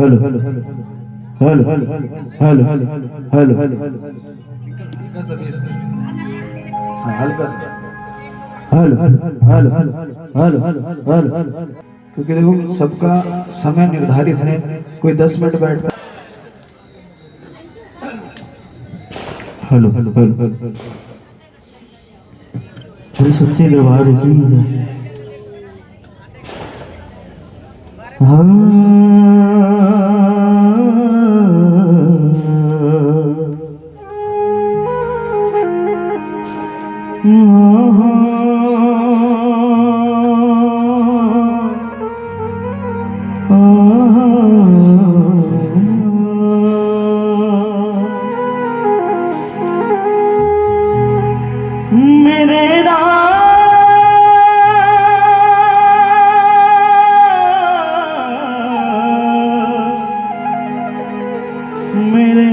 Hello hello hello hello hello hello hello हल्का सा base हाँ हल्का सा हेलो हेलो हेलो हेलो। क्योंकि देखो सबका समय निर्धारित है, कोई 10 मिनट बैठ हेलो हेलो हेलो बड़ी सच्चे दरबार की मेरे मेरे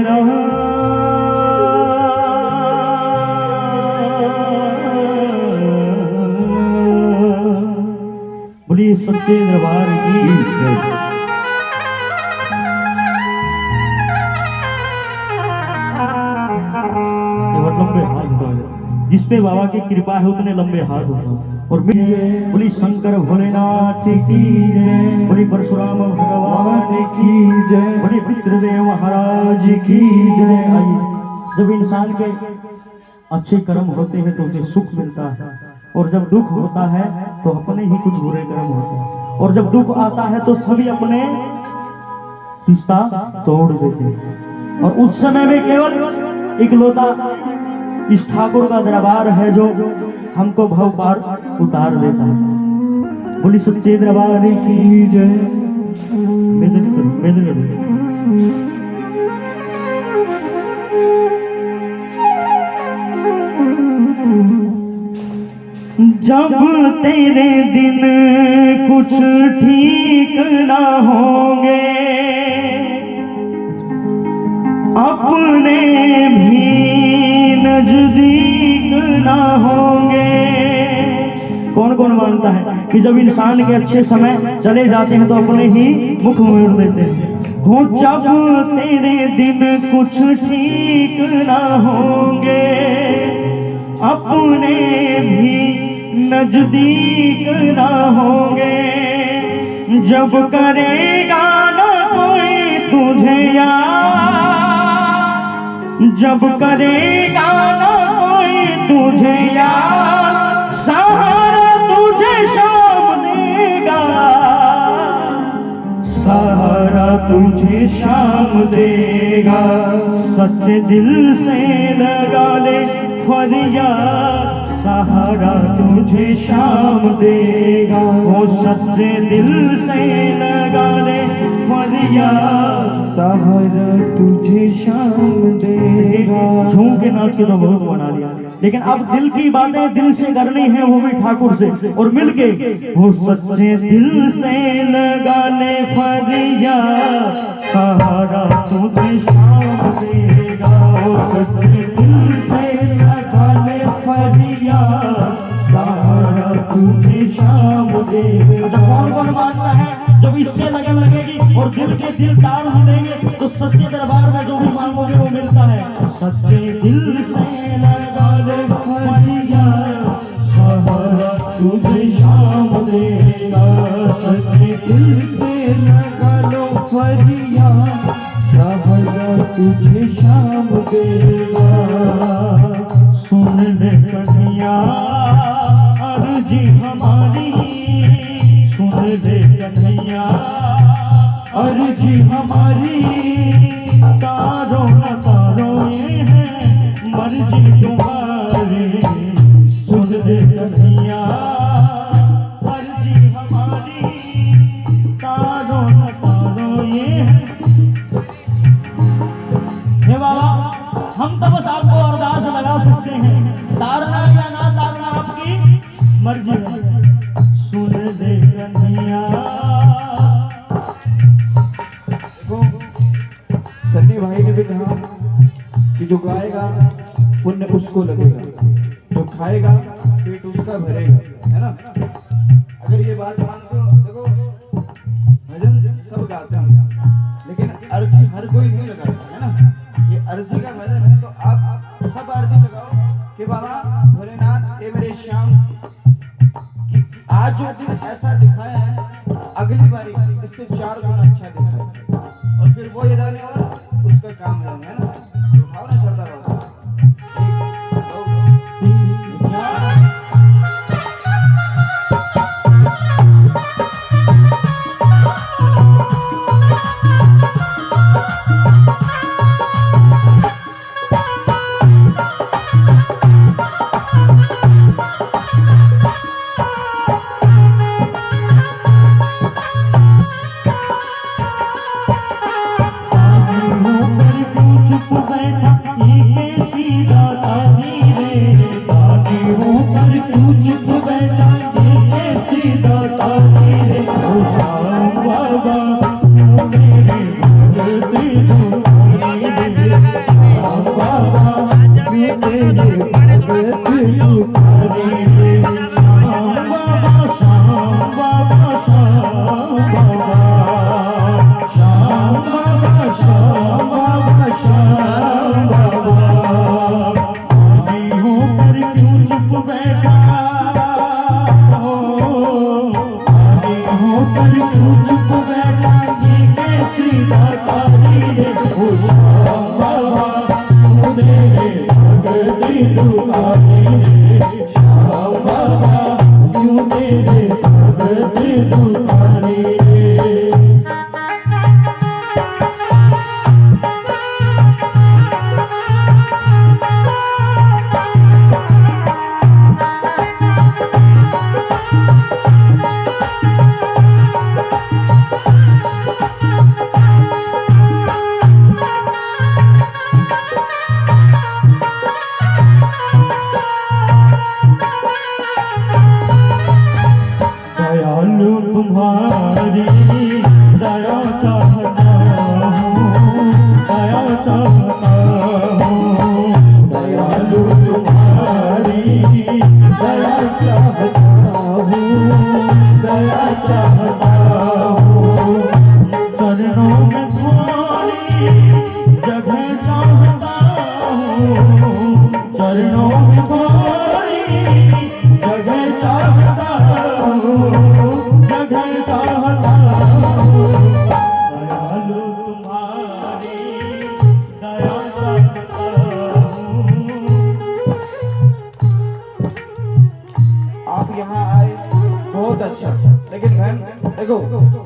बोलिए सच्चे दरबार की जय। लंबे हाथ उठाओ, जिसपे बाबा की कृपा है उतने लंबे हाथ उठाओ और बोली शंकर भोलेनाथ की जय, बोली परशुराम भगवान की जय, बोली पितृदेव महाराज की जय। आइए, जब इंसान के अच्छे कर्म होते हैं तो उसे सुख मिलता है, और जब दुख होता है तो अपने ही कुछ बुरे कर्म होते हैं, और जब दुख आता है तो सभी अपने रिश्ता तोड़ देते हैं। और उस समय में केवल इकलौता इस ठाकुर का दरबार है जो हमको भव पार उतार देता है। बोली सच्चे दरबार की जय। जब तेरे दिन कुछ ठीक ना होंगे, अपने भी नजदीक ना होंगे। कौन कौन मानता है कि जब इंसान के अच्छे समय चले जाते हैं तो अपने ही मुख मोड़ देते हैं। हो जब तेरे दिन कुछ ठीक ना होंगे, अपने भी नजदीक ना होंगे, जब करेगा ना कोई तुझे याद, जब करेगा ना कोई तुझे याद, सहारा तुझे शाम देगा, सहारा तुझे शाम देगा। सच्चे दिल से लगा ले फरियाद, सहारा तुझे शाम देगा। वो सच्चे दिल से लगा ले फरियाद, सहारा तुझे शाम देगा। झूम के नाच के तो बहुत बना लिया, लेकिन अब दिल की बातें दिल से करनी है, वो भी ठाकुर से और मिलके। वो सच्चे दिल से लगा ले फरियाद, सहारा तुझे शाम देगा। वो सच्चे दिल से लगा ले फरियाद, सहारा तुझे शाम देगा। अच्छा, कौन कौन मानता है जब इससे लगन लगेगी और दिल के दिल तार मिलेंगे तो सच्चे दरबार में जो भी मांगोगे वो मिलता है। सच्चे दिल से लगा ले फरियाद, सहारा तुझे शाम देगा। सच्चे दिल से लगा लो फरियाद, सहारा तुझे शाम देगा। सुन ले कन्हैया अर्जी हमारी, सुन ले कन्हैया अर्जी हमारी, तारो न तारो ये है मर्जी तुम्हारी। सुन ले कन्हैया अर्जी हमारी, तारो न तारो ये है। हे बाबा, हम तो बस आपको अरदास लगा सकते हैं, तारना या ना तारना आपकी मर्जी है। सुन दे कन्हैया। सन्नी भाई ने भी कहा कि जो गाएगा पुण्य उसको लगेगा, जो खाएगा पेट उसका भरेगा, है ना। अगर ये बात मानते हो, देखो भजन सब गाते हैं अर्जी हर कोई नहीं लगाता है ना, ये अर्जी का भजन है, तो आप सब अर्जी लगाओ कि बाबा भोलेनाथ ये मेरे श्याम कि आज जो दिन ऐसा दिखाया है अगली बारी इससे 4 गुना अच्छा दिखाए, और फिर वो ये जाने और उसका काम जाने, है ना। तो उठाओ ना श्रद्धा भाव से। एक, दो, तीन, चार।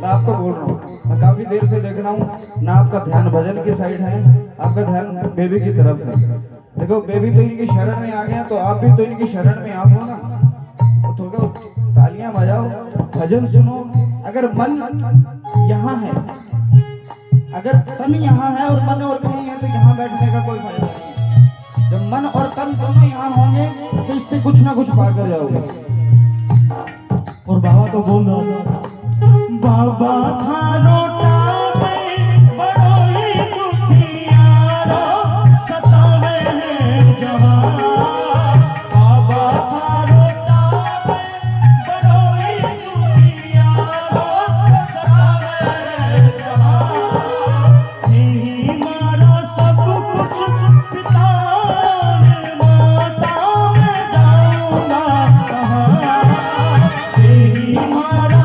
मैं आपको बोल रहा हूँ, मैं काफी देर से देख रहा हूँ ना, आपका ध्यान भजन की साइड है, आपका ध्यान बेबी की तरफ है। देखो बेबी तो इनकी शरण में आ गया, तो आप भी तो इनकी शरण में आप हो ना, तो थोड़ा तालियां बजाओ, भजन सुनो। अगर मन यहाँ है, अगर तन यहाँ है और मन और कहीं है, तो यहाँ बैठने का कोई फायदा नहीं। जब मन और तन दोनों यहाँ होंगे तो इससे कुछ ना कुछ पाकर जाओगे। और बाबा तो बोल रहा था, बाबा थानो टावे बड़ोई दुखियारो सतावे है जहां, बाबा थानो टावे बड़ोई दुखियारो सतावे है जहां, ही मारा सब कुछ पिता ने माता में जाऊंगा कहां, ही मारा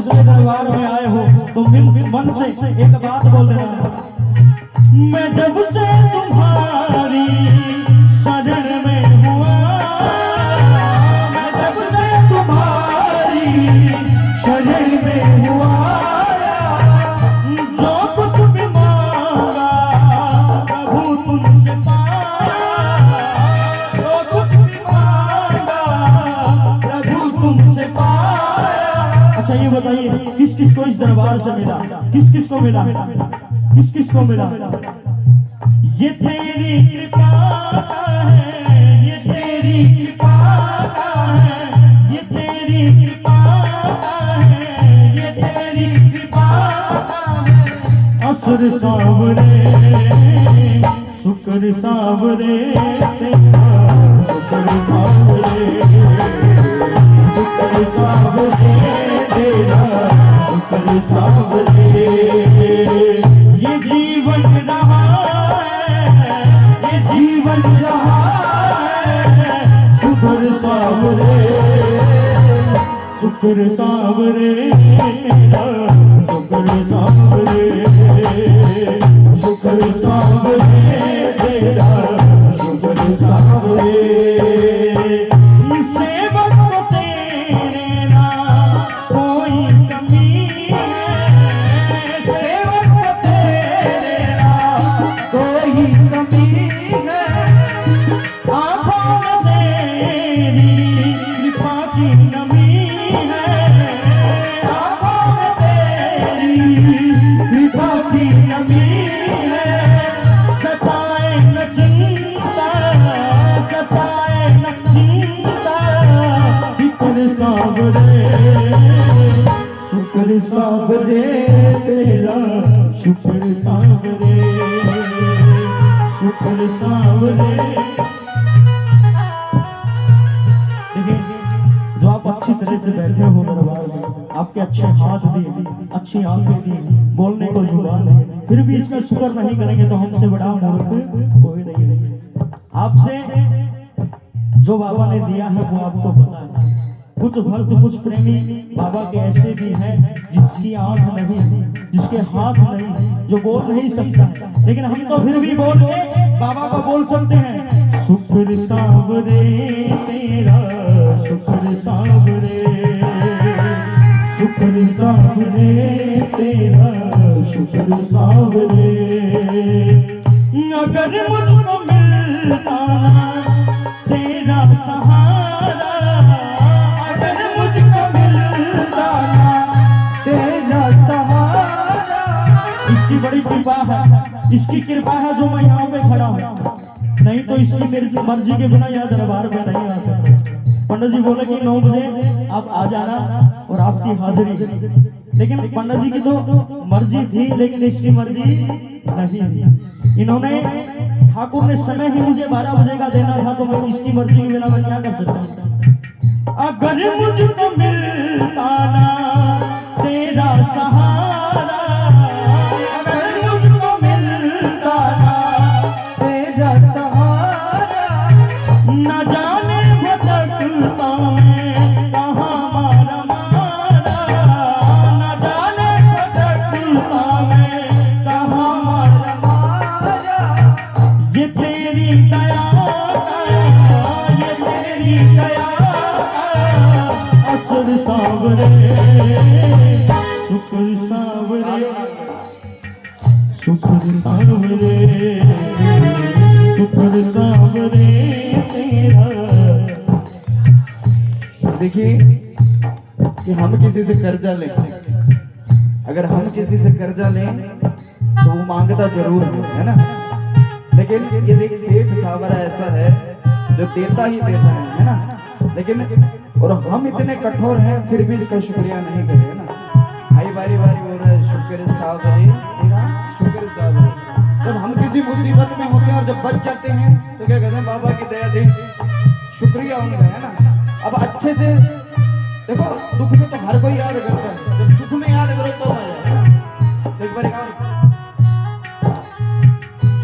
उसके दरबार में आए हो तो मन से एक बात बोल देना, मैं जब से तुम्हारी शरण में हुआ, मैं जब से तुम्हारी शरण में हुआ, जो कुछ भी मांगा प्रभु तुमसे पाया, जो कुछ भी मांगा प्रभु तुमसे पाया। अच्छा ये बताइए किस किस को इस दरबार से मिला, किस किस को मिला, किस किस को मिला? ये तेरी कृपा का है, ये तेरी कृपा का है, ये तेरी कृपा का है, ये तेरी कृपा का है। असुर सावरे शुक्र सावरे तेरा, शुक्र सावरे, शुक्र सावरे तेरा, शुक्र सावरे। ये जीवन रहा है, ये जीवन रहा है, शुक्र सावरे, शुक्र सावरे तेरा, शुक्र सावरे, शुक्र सावरे तेरा, शुक्र सावरे। सेवक को तेरे ना कोई कमी है, सेवक को तेरे ना कोई कमी है, आँखों में तेरी कृपा की नमी है, आँखों में तेरी कृपा की नमी है। सताए न चिंता, सताए न चिंता, शुक्र सावरे, शुक्र सावरे तेरा, शुक्र सावरे, शुक्र सावरे। देखिए जो आप अच्छी तरह से बैठे हो दरबार में, आपके अच्छे हाथ दिए, अच्छी आंखें दी, बोलने को जुबान दी, फिर भी इसका शुक्र नहीं करेंगे तो हमसे बड़ा मूर्ख कोई नहीं है। आपसे जो बाबा ने दिया है वो आपको पता है। कुछ भक्त कुछ प्रेमी बाबा के ऐसे भी हैं जिसकी आंख नहीं, जिसके हाथ नहीं, जो बोल नहीं सकता, लेकिन हम तो फिर भी बोल के बाबा को बोल सकते हैं। शुक्र सावरे तेरा, शुक्र सावरे, शुक्र सावरे तेरा, शुक्र सावरे। अगर मुझको मिलता ना तेरा सहारा, अगर मुझको मिलता ना तेरा सहारा, इसकी बड़ी कृपा है, इसकी कृपा है जो मैं यहाँ पे खड़ा हूँ, नहीं तो इसकी मेरी मर्जी के बिना यहाँ दरबार में नहीं आ सकता। पंडित जी बोले कि 9 बजे आप आ जाना और आपकी हाजिरी, लेकिन पंडित जी की तो मर्जी थी लेकिन इसकी मर्जी नहीं थी। इन्होंने ठाकुर ने समय ही मुझे 12 बजे का देना था, तो मैं इसकी मर्जी के बिना मैं क्या कर सकता। अगर मुझको मिलता ना तेरा सहारा, अगर मुझको मिलता ना तेरा सहारा, न जाने भटकता मैं कहाँ मारा मारा, न जाने भटकता मैं कहाँ मारा मारा। ये तेरी दया का, ये तेरी दया का, असुर सावरे, शुक्र सावरे, शुक्र सावरे, शुक्र सावरे तेरा। देखिए कि हम किसी से कर्जा लें, अगर हम किसी से कर्जा लें तो वो मांगता जरूर है ना, लेकिन ये एक सेठ सावरा ऐसा है जो देता ही देता है ना, लेकिन और हम इतने कठोर हैं फिर भी इसका शुक्रिया नहीं कर रहे ना। भाई बारी बारी बोल रहे शुक्र सावरे तेरा, शुक्र सावरे। जब हम किसी मुसीबत में होते हैं और जब बच जाते हैं तो क्या कहते हैं, बाबा की दया थी, शुक्रिया उनका है ना। अब अच्छे से देखो, दुख में तो हर कोई याद करता है, जब सुख में याद करो तो मजा है। एक बार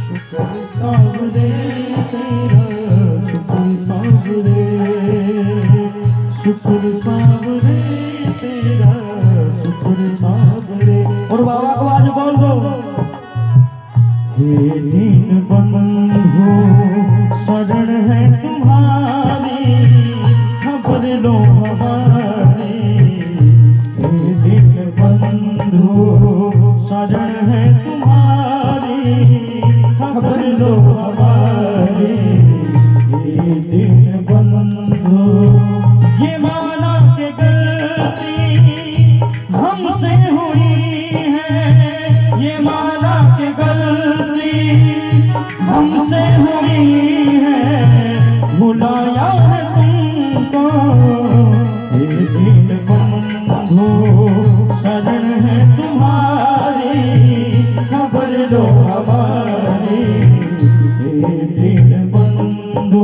शुक्र सावरे तेरा, शुक्र सावरे, शुक्र सावरे तेरा, शुक्र दिन बंधु शरण है तुम्हारी, खबर लो हमारी। ये दिन बंधु ये माना के गलती हमसे हुई है, ये माना के गलती हमसे हुई है, भुलाया है तुमको। ये दिन बंधु शरण है तुम्हारी, खबर लो हमारी। ये दिन बंधु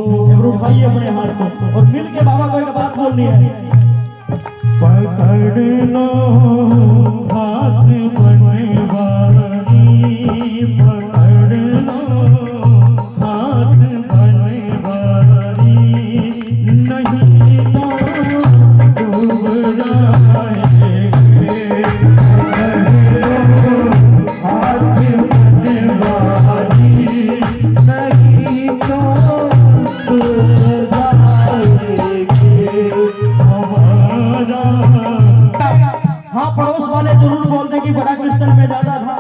उठाइए अपने हाथ को और मिल के बाबा को एक बात बोलनी है। पकड़ लो हाथ बनवारी, पकड़ लो हाथ बनवारी, नहीं तो डूब जाएंगे। पकड़ लो हाथ बनवारी, नहीं तो डूब जाएंगे हमारा। हाँ, पड़ोस वाले जरूर बोलते कि बड़ा कीर्तन में ज्यादा था,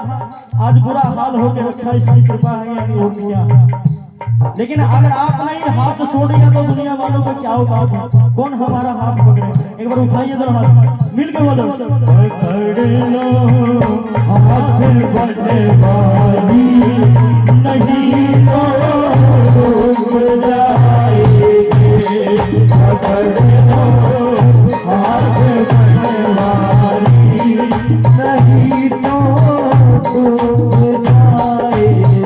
आज बुरा हाल होके रखा, इसकी कृपा है यानी हो गया। लेकिन अगर आप नहीं हाथ छोड़ेगा तो दुनिया वालों को क्या होगा? कौन हमारा हाथ पकड़े? एक बार उठाइए जरा हाथ, मिल के बोलो। पकड़ लो हाथ बनवारी, नहीं तो डूब जाएंगे। पकड़ लो हाथ बनवारी, नहीं तो डूब जाएंगे।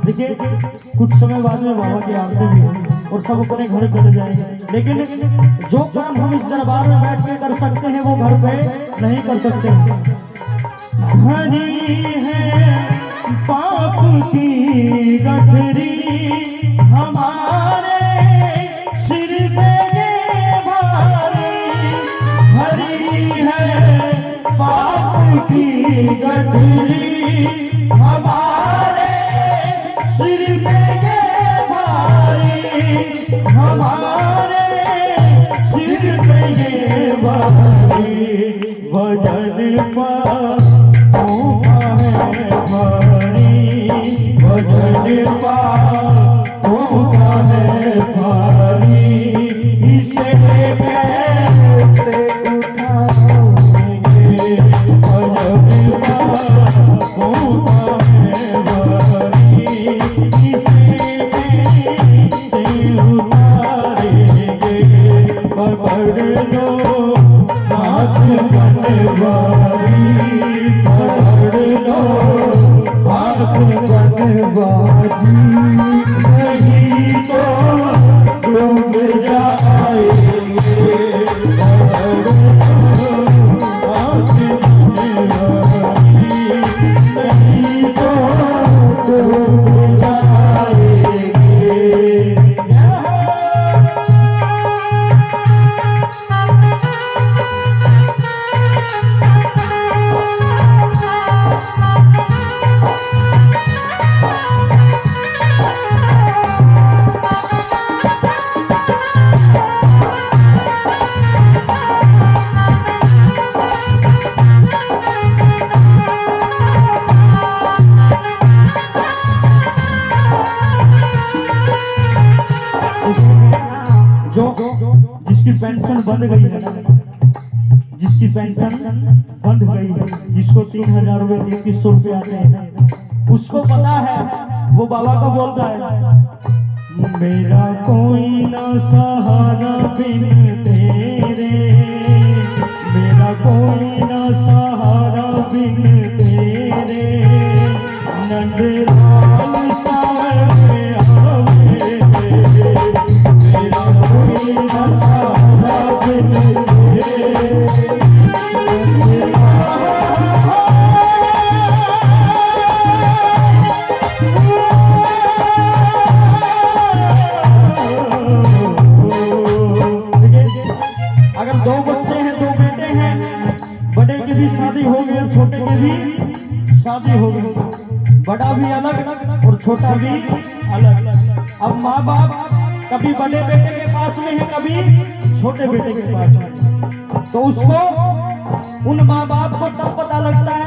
देखिए कुछ समय बाद में बाबा की आरती भी होगी और सब अपने घर चले जाएंगे, लेकिन जो काम हम इस दरबार में बैठ के कर सकते हैं वो घर पे नहीं कर सकते। धनी है पाप की गठरी हमारे सिर पे ये भारी, हरी है पाप की गठरी हमारे सिर पे ये भारी, हमारे सिर पे ये भारी। वजन पर तूफा है भारी, वजन पर तूफा है भारी, इसे कैसे उठाएंगे? वजन पर तूफा है भारी, इसे कैसे उतारेंगे? पकड़ लो हाथ बनवारी, पकड़ लो हाथ बनवारी, नहीं तो डूब जाएंगे। पकड़ लो हाथ बनवारी, नहीं तो डूब जाएंगे। जिसकी पेंशन बंद गई है ना, जिसकी पेंशन बंद गई है, जिसको 3000 रुपए 3100 रुपए आते हैं ना, उसको पता है, वो बाबा को बोलता है मेरा कोई ना सहारा बिन तेरे, मेरा कोई ना सहारा बिन तेरे, नंदलाल सावरे आवे। मेरा कोई ना सहारा बिन तेरे, अगर दो बच्चे हैं, दो बेटे हैं, बड़े की भी शादी हो गई और छोटे की भी शादी हो गई, बड़ा भी अलग और छोटा भी अलग। अब माँ बाप कभी बड़े बेटे के पास में है, कभी छोटे बेटे के पास में, तो उसको उन माँ बाप को तब पता लगता है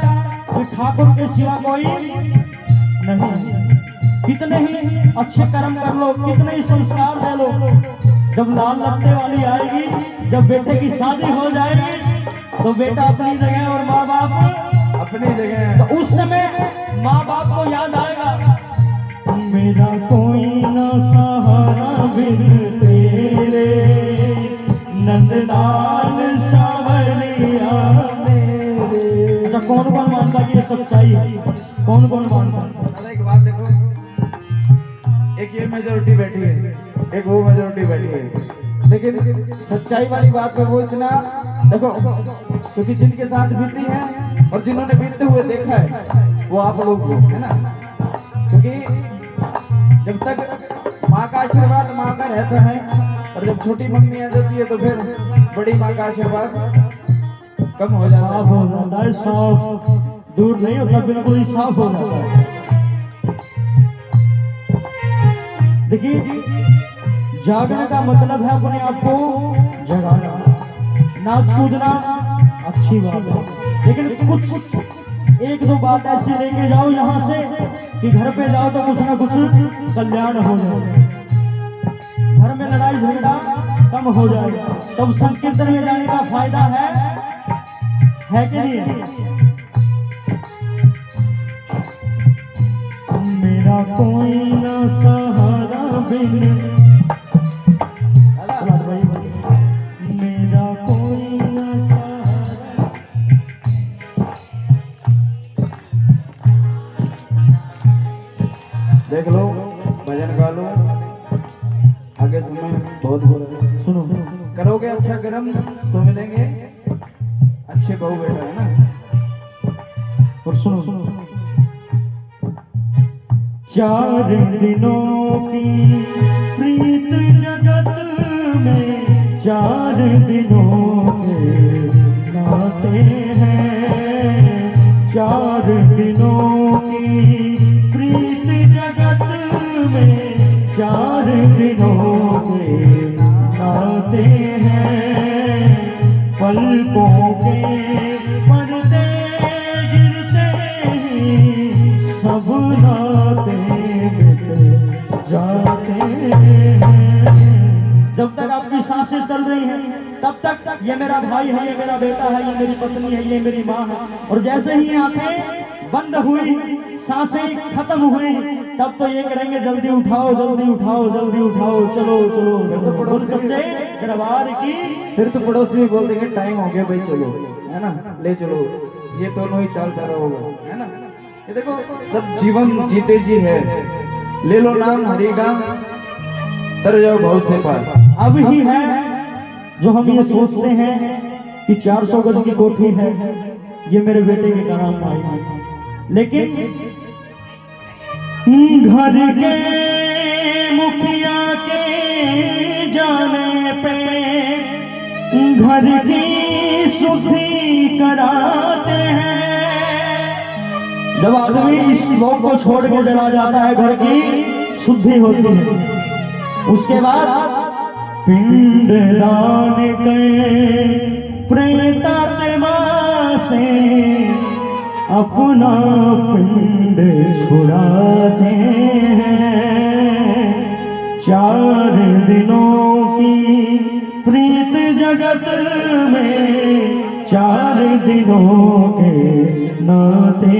कि ठाकुर के सिवा कोई नहीं। कितने ही अच्छे कर्म कर लो, कितने ही संस्कार दे लो, जब लाल लत्ते वाली आएगी, जब बेटे की शादी हो जाएगी, तो बेटा अपनी जगह और माँ बाप अपनी जगह। तो उस समय माँ बाप को याद आएगा, मेरा कोई ना सहारा बिन तेरे, नंदलाल सावरिया मेरे। अच्छा, कौन कौन मानता कि ये सच्चाई है? कौन कौन मानता? एक बात देखो, एक ये मेजोरिटी बैठी है, एक वो मेजोरिटी बैठी है, लेकिन सच्चाई वाली बात पे वो इतना देखो, क्योंकि जिनके साथ बीती है और जिन्होंने बीतते हुए देखा है वो आप लोग हो, है ना। क्योंकि जब तक माँ का आशीर्वाद माँ का रहता है, और जब छोटी मम्मी आ जाती है तो फिर बड़ी माँ का आशीर्वाद कम हो जाता साफ हो जाता है, साफ दूर नहीं होता, बिल्कुल ही साफ हो जाता है। देखिए, जागने का मतलब है अपने आप को जगाना। नाच कूदना अच्छी बात है, लेकिन कुछ एक दो बात ऐसी लेके जाओ यहाँ से कि घर पे जाओ तो कुछ ना कुछ कल्याण हो जाए, घर में लड़ाई झगड़ा कम हो जाएगा। तब संकीर्तन में जाने का फायदा है कि नहीं है? मेरा कोई ना सहारा बिन, मेरा कोई ना सहारा। देख लो, भजन गा लो, आगे समय बहुत हो रहा है। सुनो, करोगे अच्छा कर्म तो मिलेंगे अच्छे बहू बेटा, है ना। और सुनो, 4 दिनों की प्रीत जगत में, 4 दिनों के नाते हैं, 4 दिनों की प्रीत जगत में, 4 दिनों के नाते हैं। पलकों के पर्दे गिरते ही सब नाते मिट जाते हैं। जब तक आपकी सांसें चल रही हैं, तब तक ये मेरा भाई है, ये मेरा बेटा है, ये मेरी पत्नी है, ये मेरी माँ है। और जैसे ही आंखें बंद हुई, सांसें खत्म हुई, तब तो ये करेंगे जल्दी उठाओ, जल्दी उठाओ, जल्दी उठाओ, चलो चलो। तो पड़ोसी सच्चे दरबार की, फिर तो पड़ोसी भी बोल देंगे टाइम हो गया भाई, चलो, है ना, ले चलो। ये दोनों ही चाल चला होगा, है ना। ये देखो, सब जीवन जीते जी है, ले लो नाम हरि का, तर जाओ भाव से पार। अब ही है जो हम ये सोचते हैं कि 400 गज की कोठी है, ये मेरे बेटे के काम आएगी, लेकिन घर के मुखिया के जाने पे घर की शुद्धि कराते हैं। जब आदमी इस लोक को छोड़ के चला जाता है, घर की शुद्धि होती है, उसके बाद पिंड दान के प्रेतात्मा से अपना पिंड छुड़ाते हैं। 4 दिनों की प्रीत जगत में, 4 दिनों के नाते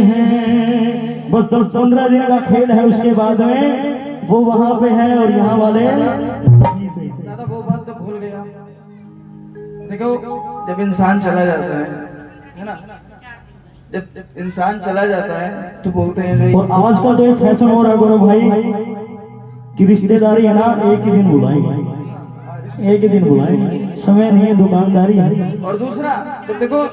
हैं। बस 10-15 दिन का खेल है, उसके बाद में वो वहां पे है और यहाँ वाले। दादा वो बात तो भूल गया। देखो, जब इंसान चला जाता है ना, जब इंसान चला जाता है तो बोलते हैं जी, और आजकल तो एक फैशन हो रहा है गौरव भाई कि रिश्तेदारी है ना एक ही दिन बुलाएंगे, एक ही दिन बुलाएंगे, समय नहीं है, दुकानदारी है। और दूसरा तो देखो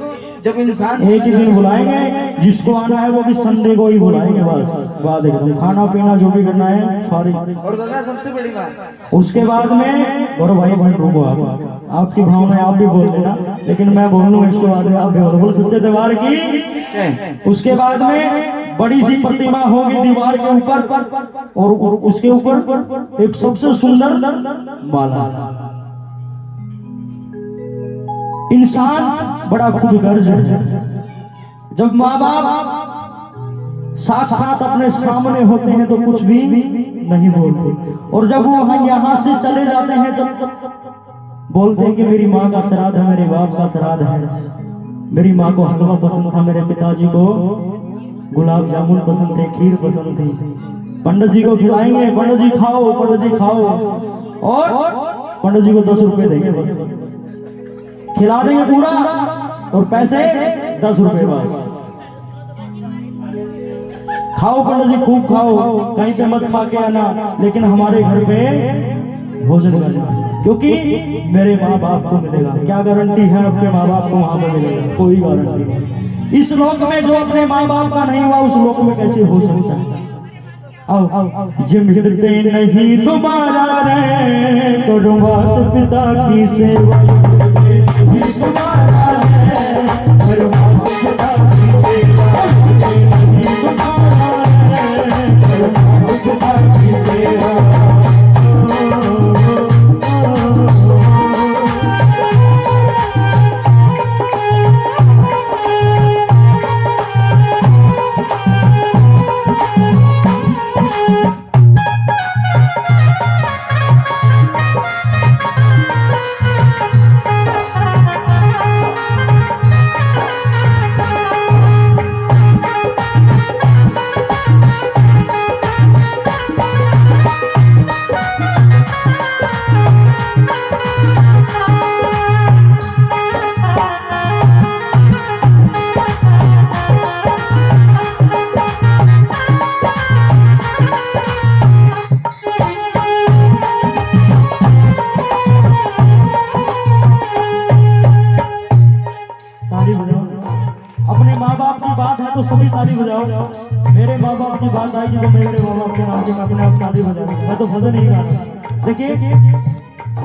जब इंसान एक ही दिन बुलाएंगे, जिसको आना है वो भी संडे को ही बुलाएंगे, बस बात एकदम, खाना पीना जो भी करना है सॉरी। और दादा सबसे बड़ी बात, उसके बाद में गौरव भाई बन रुको, आपकी भावना आप भी बोल देना, लेकिन मैं बोल लूँ इसके बाद में आप भी बोल सच्चे दरबार की। उसके बाद में बड़ी सी प्रतिमा होगी दीवार के ऊपर, और उसके ऊपर एक सबसे सुंदर माला। इंसान बड़ा खुदगर्ज है, जब माँ बाप साक्षात अपने सामने होते हैं तो कुछ भी नहीं बोलते, और जब वो यहाँ से चले जाते हैं, जब बोलते हैं कि मेरी माँ का श्राद्ध है, मेरे बाप का श्राद्ध है, मेरी माँ को हलवा पसंद था, मेरे पिताजी को गुलाब जामुन पसंद थे, खीर पसंद थी, पंडित जी को खिलाएंगे, पंडित जी खाओ, पंडित जी खाओ, और पंडित जी को 10 रुपए देंगे, बस खिला देंगे पूरा, और पैसे 10 रुपए बस। खाओ पंडित जी खूब खाओ, कहीं पे मत खा के आना, लेकिन हमारे घर पे भोजन करना, क्योंकि मेरे माँ बाप को मिलेगा। क्या गारंटी है आपके माँ बाप को वहां पे मिलेगा? कोई गारंटी नहीं। इस लोक में जो अपने माँ बाप का नहीं हुआ, उस लोक में कैसे हो सकता है? आओ ये मिलते नहीं तुम्हारा रे, करो माता पिता की सेवा, तुम्हारा है करो माता पिता की सेवा, तुम्हारा है करो माता पिता की सेवा। अपने माँ बाप की बात है तो सभी ताली बजाओ। मेरे माँ बाप की बात आएगी तो मेरे माँ बाप के नाम के मैं अपने आप ताली बजाऊंगा। मैं तो भजन ही गा रहा हूँ। देखिए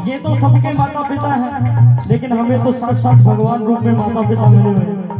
ये तो सबके माता पिता हैं, लेकिन हमें तो साक्षात भगवान रूप में माता पिता मिले हुए हैं।